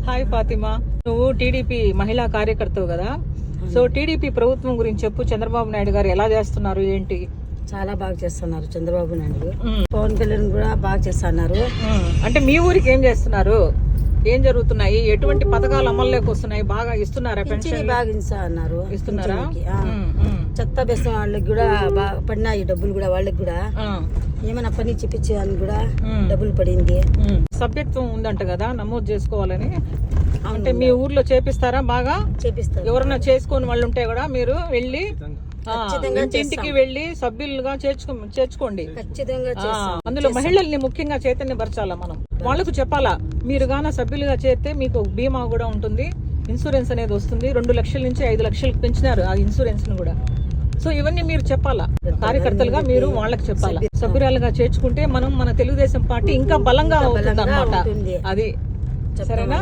Hi Fatima, నువ్వు TDP మహిళా కార్యకర్తవు కదా. సో టీడీపీ ప్రభుత్వం గురించి చెప్పు. చంద్రబాబు నాయుడు గారు ఎలా చేస్తున్నారు, ఏంటి? చాలా బాగా చేస్తున్నారు చంద్రబాబు నాయుడు. పవన్ కళ్యాణ్ కూడా బాగా చేస్తున్నారు. అంటే మీ ఊరికి ఏం చేస్తున్నారు, ఏం జరుగుతున్నాయి, ఎటువంటి పథకాలు అమల్లోకి వస్తున్నాయి, బాగా ఇస్తున్నారా? పెన్షన్ బాగా ఇస్తున్నారు. ఇస్తున్నారా? చెత్త బెస్తం వాళ్ళకి కూడా బాగా పడినాయి డబ్బులు కూడా. వాళ్ళకి కూడా ఏమైనా పని చెప్పించేదానికి కూడా డబ్బులు పడింది. సభ్యత్వం ఉందంట కదా, నమోదు చేసుకోవాలని. అంటే మీ ఊర్లో చేపిస్తారా? బాగా చేపిస్తారు. ఎవరన్నా చేసుకోని వాళ్ళు ఉంటే కూడా మీరు వెళ్ళి ఇంటింటికి వెళ్ళి సభ్యులుగా చేర్చుకోండి. ఖచ్చితంగా అందులో మహిళల్ని ముఖ్యంగా చైతన్యపరచాలా మనం. వాళ్ళకు చెప్పాలా, మీరు గాన సభ్యులుగా చేరితే మీకు బీమా కూడా ఉంటుంది, ఇన్సూరెన్స్ అనేది వస్తుంది. 2 లక్షల నుంచి 5 లక్షలకు పెంచినారు ఆ ఇన్సూరెన్స్ ను కూడా. సో ఇవన్నీ మీరు చెప్పాలా, కార్యకర్తలుగా మీరు వాళ్ళకి చెప్పాలా. సభ్యురాలుగా చేర్చుకుంటే మనం మన తెలుగుదేశం పార్టీ ఇంకా బలంగా అవుతుంది అన్నమాట. అది సరేనా?